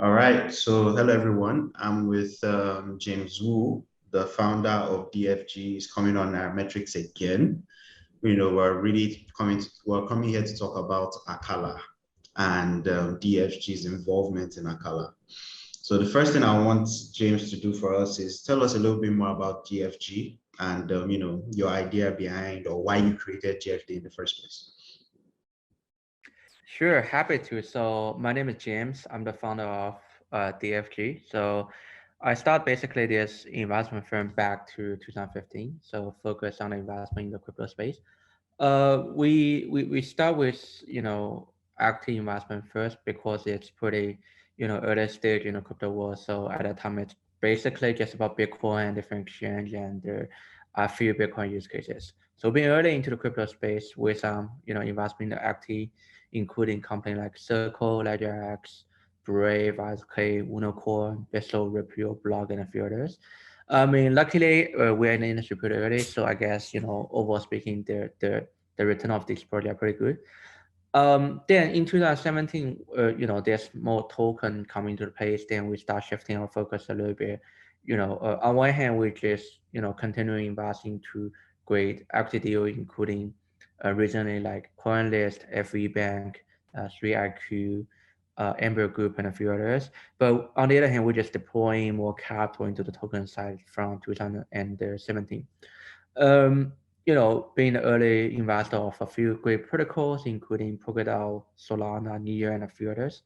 All right, so hello everyone. I'm with James Wu, the founder of DFG, is coming on Nairametrics again. We're coming here to talk about Acala and DFG's involvement in Acala. So the first thing I want James to do for us is tell us a little bit more about DFG and your idea behind or why you created DFG in the first place. Sure, happy to. So my name is James. I'm the founder of DFG. So I started basically this investment firm back to 2015. So focus on investment in the crypto space. We start with active investment first because it's pretty early stage in the crypto world. So at that time it's basically just about Bitcoin and different exchange and there are a few Bitcoin use cases. So being early into the crypto space with investment in the active, including companies like Circle, LedgerX, Brave, ISK, Unocore, Beso, Ripio, Blog, and a few others. I mean, luckily we're in the industry pretty early, so I guess overall speaking, the return of this project are pretty good. Then in 2017, there's more token coming to the place. Then we start shifting our focus a little bit. On one hand, we just continuing investing to great equity deal, including recently like CoinList, FE Bank, 3IQ, Amber Group, and a few others. But on the other hand, we're just deploying more capital into the token side from 2017. Um, Being the early investor of a few great protocols, including Polkadot, Solana, Near, and a few others.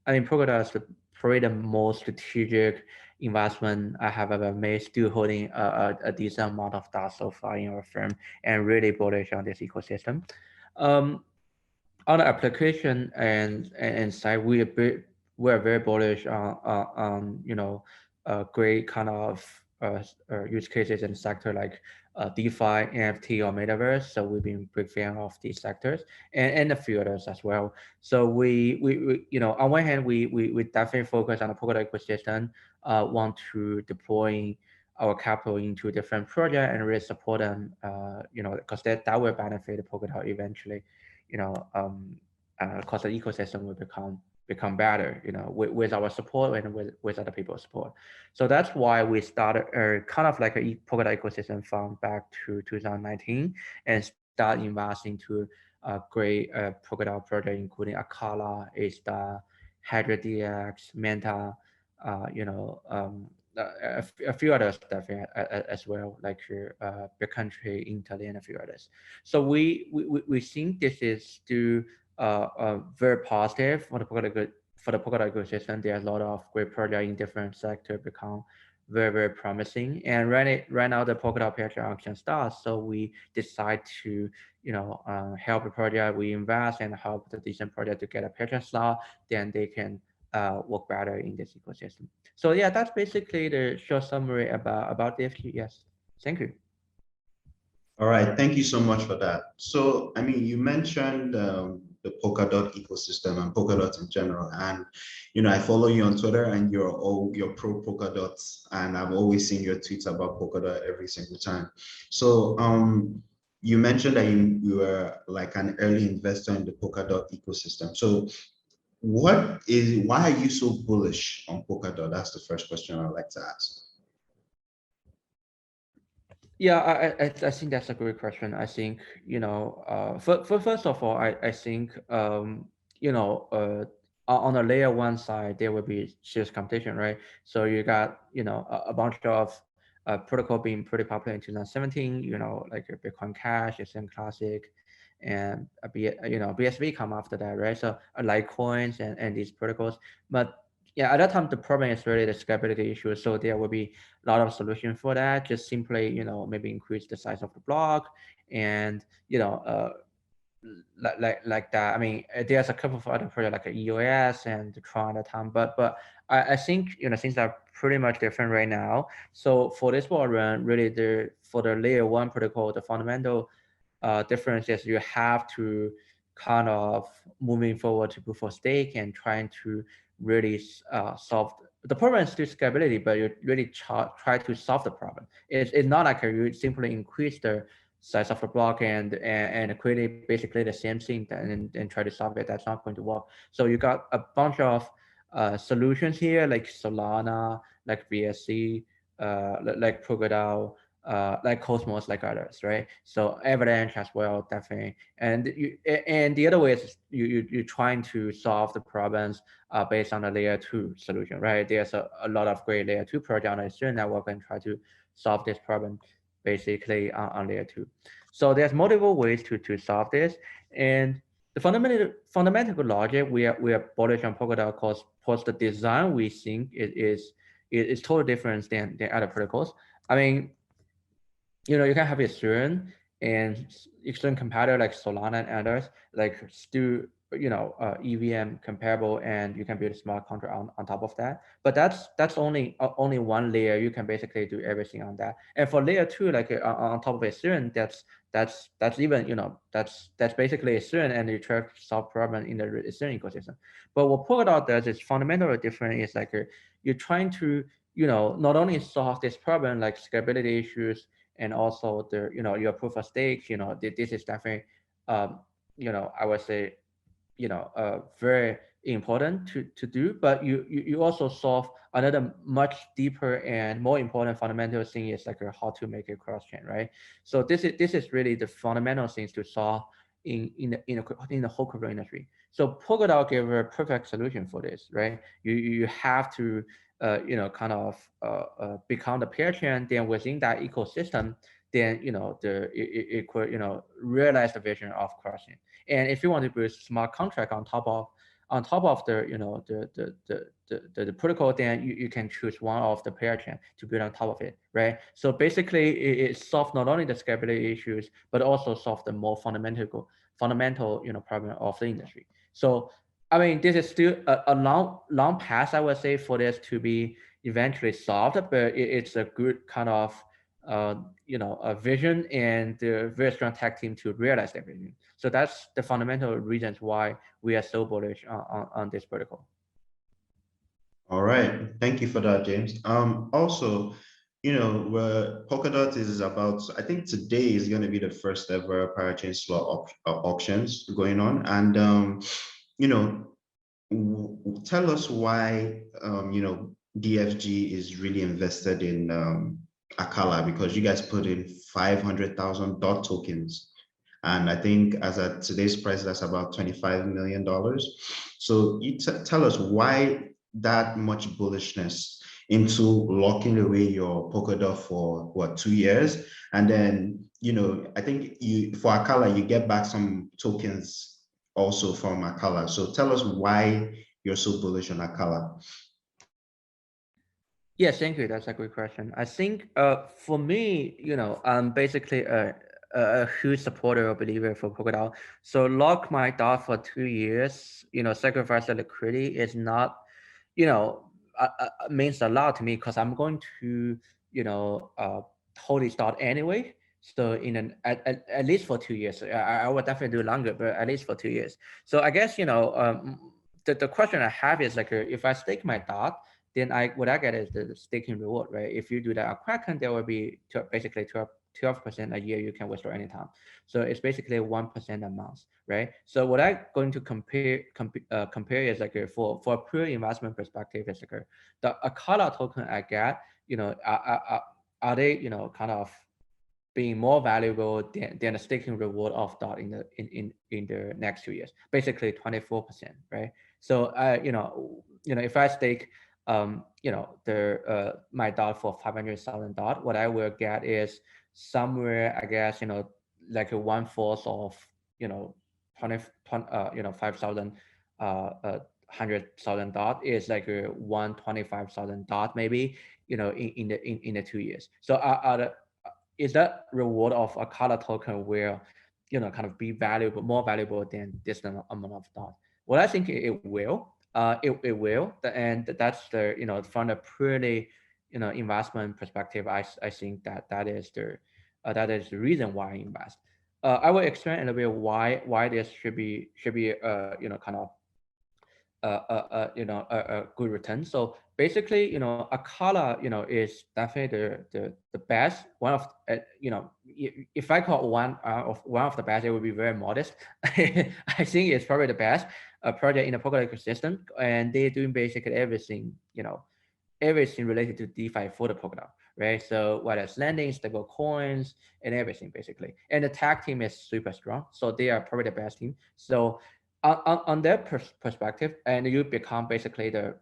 I mean, Polkadot is probably the most strategic investment I have ever made, still holding a decent amount of that so far in our firm and really bullish on this ecosystem. Um, on the application and side, we're very bullish on great kind of use cases in the sector like DeFi, NFT, or Metaverse. So we've been big fan of these sectors and a few others as well. So we on one hand we definitely focus on the Polkadot ecosystem, want to deploy our capital into different projects and really support them, because that will benefit Polkadot eventually, because the ecosystem will become better, with our support and with other people's support. So that's why we started kind of like a Polkadot ecosystem fund back to 2019 and start investing to great Polkadot project, including Acala, A-Star, Hydra DX, Manta, a few other stuff as well, like Big Country, Italy, and a few others. So we think this is still very positive for the Polkadot ecosystem. There are a lot of great projects in different sectors become very promising. And right now the Polkadot Patreon auction starts, so we decide to help the project. We invest and help the decent project to get a Patreon slot. Then they can work better in this ecosystem. So yeah, that's basically the short summary about DFG. Yes, thank you. All right, thank you so much for that. So, I mean, you mentioned the Polkadot ecosystem and Polkadot in general, and I follow you on Twitter, and you're pro Polkadot, and I've always seen your tweets about Polkadot every single time. So, you mentioned that you were like an early investor in the Polkadot ecosystem. So, why are you so bullish on Polkadot? That's the first question I'd like to ask. Yeah, I think that's a great question. I think, first of all, I think, on the layer one side, there will be serious competition, right? So you got, a bunch of protocol being pretty popular in 2017, like a Bitcoin Cash, SM Classic, and BSV come after that, right? So Litecoins and these protocols. But yeah, at that time, the problem is really the scalability issue. So there will be a lot of solution for that. Just simply, maybe increase the size of the block and, like that. I mean, there's a couple of other projects like EOS and the Tron at the time, but I think, things are pretty much different right now. So for this one run, really for the layer one protocol, the fundamental difference is you have to kind of moving forward to proof of stake and trying to really solve the problem is still scalability, but you really try to solve the problem. It's not like you simply increase the size of the block and create basically the same thing and try to solve it. That's not going to work. So you got a bunch of solutions here, like Solana, like BSC, like Polkadot, like Cosmos, like others, right? So Avalanche as well, definitely. And the other way is you're trying to solve the problems based on the layer two solution, right? There's a lot of great layer two projects on the Ethereum network and try to solve this problem basically on layer two. So there's multiple ways to solve this. And the fundamental logic we are bullish on Polkadot because the design we think is totally different than other protocols. I mean, you can have Ethereum and Ethereum compatible like Solana and others, like still, EVM comparable, and you can build a smart contract on top of that. But that's only one layer. You can basically do everything on that. And for layer two, like on top of Ethereum, that's even, that's basically Ethereum, and you try to solve problem in the Ethereum ecosystem. But what Polkadot does is fundamentally different. Is like you're trying to, not only solve this problem like scalability issues, and also the, your proof of stake, this is definitely, I would say, very important to do, but you also solve another much deeper and more important fundamental thing is like how to make a cross chain, right? So this is really the fundamental things to solve in the whole crypto industry. So Polkadot gave a perfect solution for this, right? You have to kind of become the pair chain. Then within that ecosystem, then it could realize the vision of crossing. And if you want to build smart contract on top of the the protocol, then you can choose one of the pair chain to build on top of it, right? So basically, it solves not only the scalability issues but also solve the more fundamental problem of the industry. So I mean, this is still a long path, I would say, for this to be eventually solved, but it's a good kind of a vision and a very strong tech team to realize that vision. So that's the fundamental reasons why we are so bullish on this protocol. All right, thank you for that, James. Also, where Polkadot is about, I think today is going to be the first ever parachain slot auctions going on, and tell us why DFG is really invested in Acala, because you guys put in 500,000 DOT tokens. And I think as at today's price, that's about $25 million. So you tell us why that much bullishness into locking away your Polkadot for what, 2 years? And then, I think for Acala, you get back some tokens also from Acala. So tell us why you're so bullish on Acala. Yes, thank you. That's a great question. I think for me, I'm basically a huge supporter or believer for Polkadot. So lock my DOT for 2 years, sacrifice the liquidity is not, means a lot to me, because I'm going to, hold this DOT anyway. So at least for 2 years, I would definitely do longer, but at least for 2 years. So I guess, the question I have is like, if I stake my DOT, then what I get is the staking reward, right? If you do that at Kraken, there will be basically 12% a year you can withdraw anytime. So it's basically 1% a month, right? So what I'm going to compare is like for a pure investment perspective is like the Acala token I get, are they kind of being more valuable than the staking reward of DOT in the next 2 years, basically 24%, right? So if I stake my DOT for 500,000 DOT, what I will get is somewhere, I guess, like a 1/4 of 5,000 100,000 DOT is like a 125,000 DOT maybe, in the 2 years. So is that reward of Acala token will kind of be more valuable than this amount of DOT? Well, I think it will. It will, and that's the from a purely investment perspective, I think that is the reason why I invest. I will explain a little bit why this should be kind of a good return. So basically, Acala, is definitely the best one of if I call one of the best, it would be very modest. I think it's probably the best project in the Polkadot ecosystem, and they're doing basically everything, everything related to DeFi for the Polkadot, right? So whether it's lending, stable coins, and everything basically. And the tech team is super strong, so they are probably the best team. So on their perspective, and you become basically the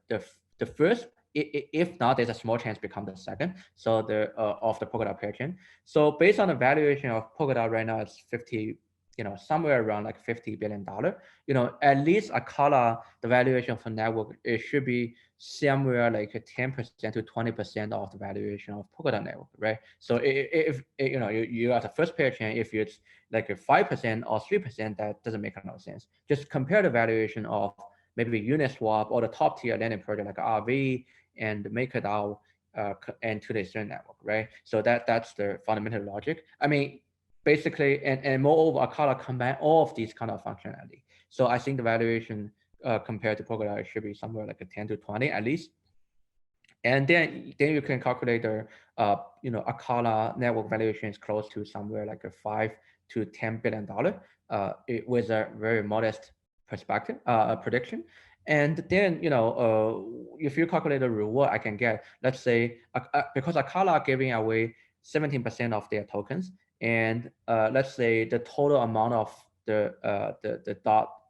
first. If not, there's a small chance become the second. So the of the Polkadot pair chain. So based on the valuation of Polkadot right now, it's 50, somewhere around like $50 billion. At least Acala, the valuation of the network, it should be somewhere like 10% to 20% of the valuation of Polkadot network, right? So if you are the first pair chain, if it's like a 5% or 3%, that doesn't make no sense. Just compare the valuation of maybe Uniswap or the top tier lending project like RV and MakerDAO and today's Ethereum network, right? So that's the fundamental logic. I mean, basically, and moreover, Acala combine all of these kind of functionality. So I think the valuation compared to Polkadot should be somewhere like a 10 to 20 at least. And then you can calculate the Acala network valuation is close to somewhere like a $5 to $10 billion with a very modest perspective prediction. And then if you calculate the reward I can get, let's say because Acala giving away 17% of their tokens, and let's say the total amount of the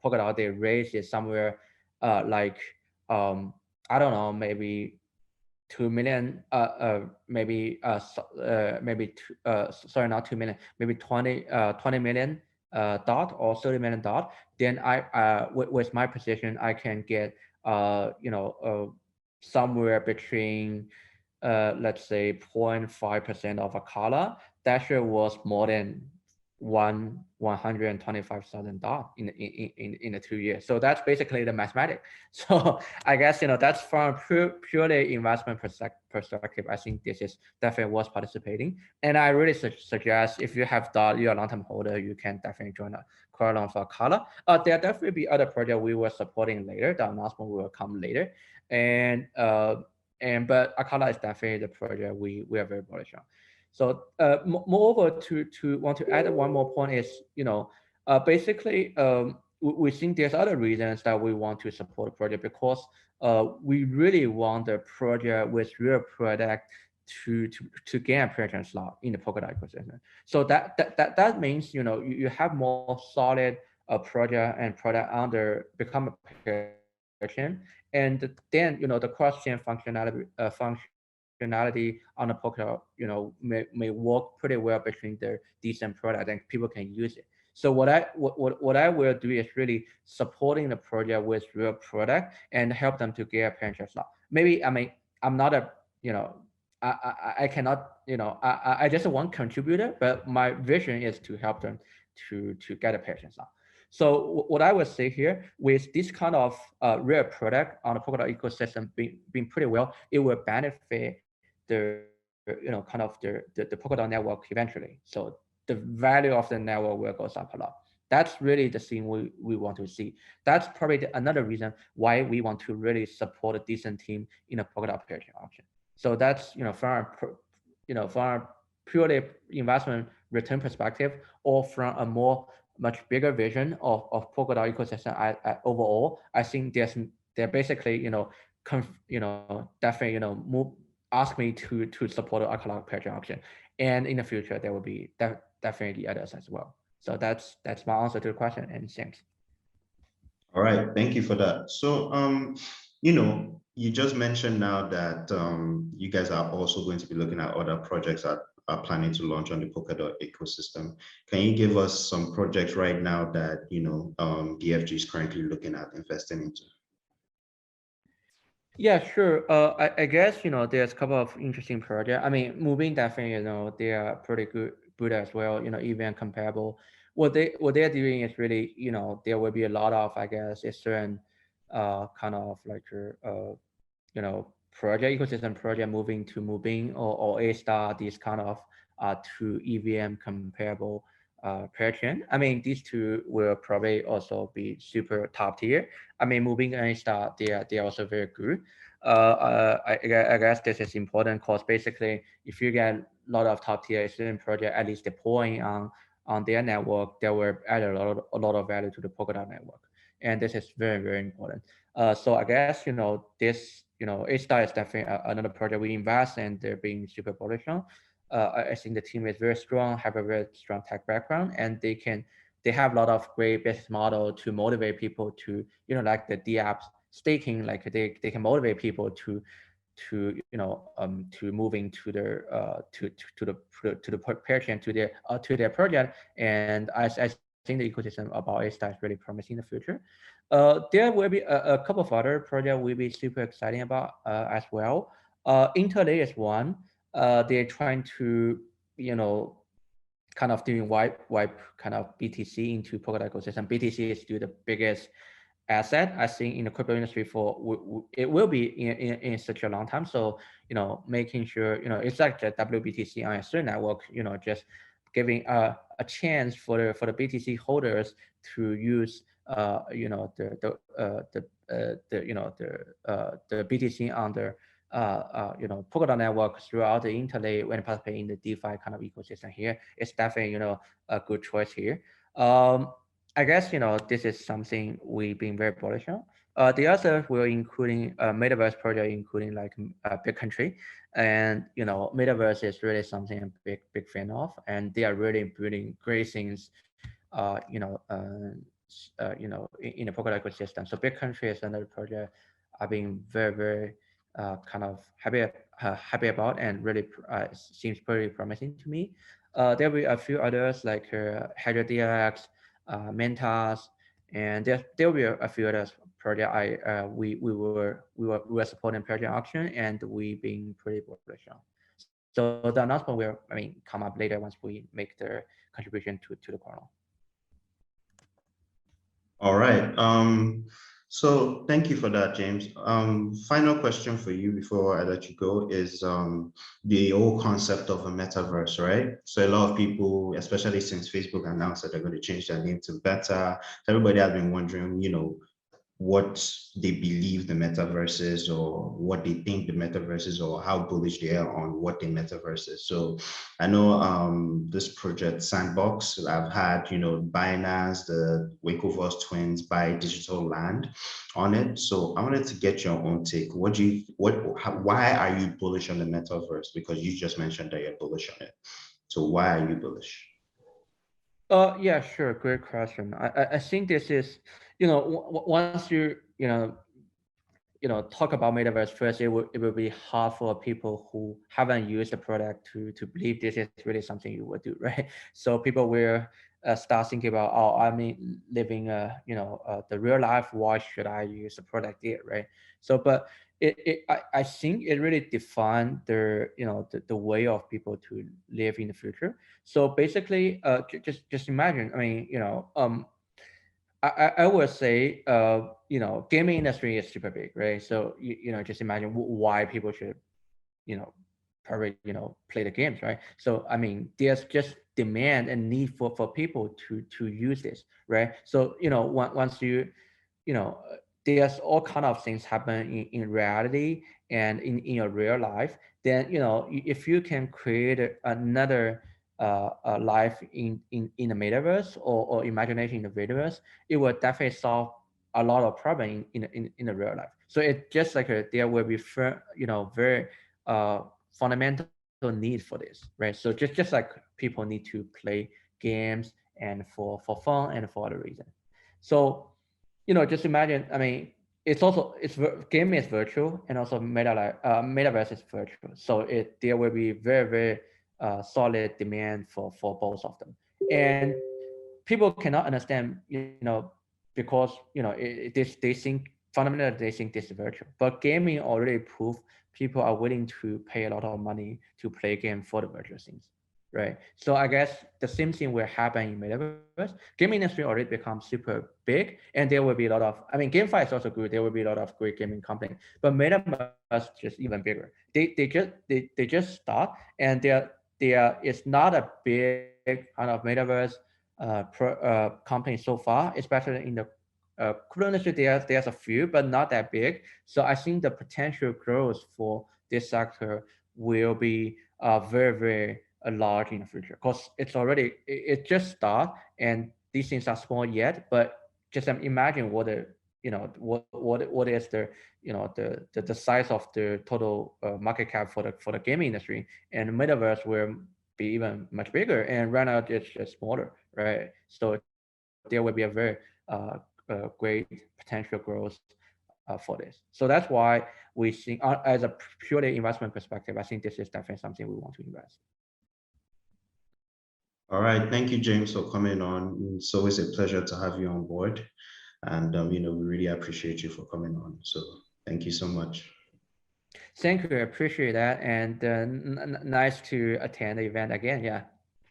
Polkadot they raise is somewhere like I don't know, maybe 2 million, sorry, not 2 million, maybe 20 million dot or 30 million dot. Then with my position, I can get somewhere between let's say 0.5% of Acala. That share was more than 125,000 dot in the 2 years. So that's basically the mathematics. So I guess that's from purely investment perspective. I think this is definitely worth participating. And I really suggest if you have dot, you're a long-term holder, you can definitely join a quite long for Acala. There definitely be other projects we were supporting later. The announcement will come later. But Acala is definitely the project we are very bullish on. So moreover, to want to add one more point is, basically we think there's other reasons that we want to support the project, because we really want the project with real product to gain a presence slot in the Polkadot ecosystem. So that means you have more solid project and product under become a pair chain, and then the cross-chain functionality on the Polkadot, may work pretty well between the decent product and people can use it. So what I will do is really supporting the project with real product and help them to get a pension slot. Maybe I'm not a I cannot I just one contributor, but my vision is to help them to get a pension slot. So what I would say here, with this kind of rare product on the Polkadot ecosystem being pretty well, it will benefit the kind of the Polkadot network eventually. So the value of the network will go up a lot. That's really the thing we want to see. That's probably another reason why we want to really support a decent team in a Polkadot pair chain auction. So that's from a purely investment return perspective, or from a much bigger vision of Polkadot ecosystem overall. I think they're basically definitely move ask me to support the Acala pair chain auction, and in the future there will be definitely others as well. So that's my answer to the question, and thanks. All right, thank you for that. So you just mentioned now that you guys are also going to be looking at other projects that are planning to launch on the Polkadot ecosystem. Can you give us some projects right now that DFG is currently looking at investing into? Yeah, sure. I guess there's a couple of interesting projects. I mean, moving definitely they are pretty good as well. Even comparable. What they're doing is really there will be a lot of, I guess, a certain kind of like project ecosystem project moving to Moving or A star, these kind of to EVM comparable pair chain. I mean, these two will probably also be super top tier. I mean, Moving and A star, they are also very good. I guess this is important because basically, if you get a lot of top tier student project at least deploying on their network, they will add a lot of value to the Polkadot network. and this is very, very important. So I guess, this, A-Star is definitely another project we invest, and they're being super bullish on. I think the team is very strong, have a very strong tech background, and they have a lot of great business model to motivate people to, like the DApps staking, like they can motivate people to moving to their to the purchase to their project. And I think the ecosystem about A-Star is really promising in the future. There will be a couple of other projects we'll be super exciting about as well. Interlay is one. They're trying to, kind of doing wipe kind of BTC into Polkadot ecosystem. BTC is still the biggest asset, I think, in the crypto industry for it will be in such a long time. So, making sure, it's like the WBTC on a certain network, just giving a chance for the BTC holders to use the BTC on the Polkadot network throughout the interlay when participating in the DeFi kind of ecosystem here. It's definitely, a good choice here. I guess, this is something we've been very bullish on. The other we're including a Metaverse project, including like Big Country, and Metaverse is really something I'm big fan of, and they are really building great things, in the Polkadot ecosystem. So Big Country is another project I've been very kind of happy about, and really seems pretty promising to me. There will be a few others like LedgerX, Mentas, and there will be a few others project we were supporting project auction, and we being pretty bullish on. So the announcement will, come up later once we make the contribution to the kernel. All right. So thank you for that, James. Final question for you before I let you go is the whole concept of a metaverse, right? So a lot of people, especially since Facebook announced that they're going to change their name to Beta, everybody has been wondering, what they believe the metaverse is, or what they think the metaverse is, or how bullish they are on what the metaverse is. So I know this project Sandbox, I've had, Binance, the Wakeovers twins buy digital land on it. So I wanted to get your own take. Why are you bullish on the metaverse? Because you just mentioned that you're bullish on it. So why are you bullish? Yeah, sure. Great question. I think this is, once talk about Metaverse first, it will be hard for people who haven't used the product to believe this is really something you would do, right? So people will start thinking about, oh, living the real life. Why should I use the product there, right? So, but I think it really defined the way of people to live in the future. So basically, just imagine. I would say, gaming industry is super big, right? So just imagine why people should, probably play the games, right? So there's just demand and need for people to use this, right? So once there's all kind of things happen in reality and in your real life. Then if you can create another life in the metaverse, or imagination in the metaverse, it will definitely solve a lot of problem in the real life. So it just like there will be very fundamental need for this, right? So just like people need to play games and for fun and for other reasons. So just imagine. Gaming is virtual, and also metaverse is virtual. So there will be very solid demand for both of them, and people cannot understand, because they think fundamentally they think this is virtual, but gaming already proved people are willing to pay a lot of money to play a game for the virtual things, right? So I guess the same thing will happen in metaverse. Gaming industry already become super big, and there will be a lot of, GameFi is also good. There will be a lot of great gaming companies, but metaverse just even bigger. They just start, and it's not a big kind of metaverse company so far, especially in the crypto industry. There's a few, but not that big. So I think the potential growth for this sector will be very large in the future, because it just start, and these things are small yet, but just imagine what the what is the the size of the total market cap for the gaming industry, and Metaverse will be even much bigger, and right now it's just smaller, right? So there will be a very great potential growth for this. So that's why we think, as a purely investment perspective, I think this is definitely something we want to invest. All right, thank you, James, for coming on. It's always a pleasure to have you on board, and we really appreciate you for coming on. So thank you so much. Thank you, I appreciate that, and nice to attend the event again. Yeah.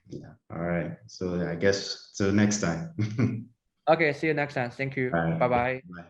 Yeah. All right. So I guess till next time. Okay. See you next time. Thank you. All right. Bye bye. Bye.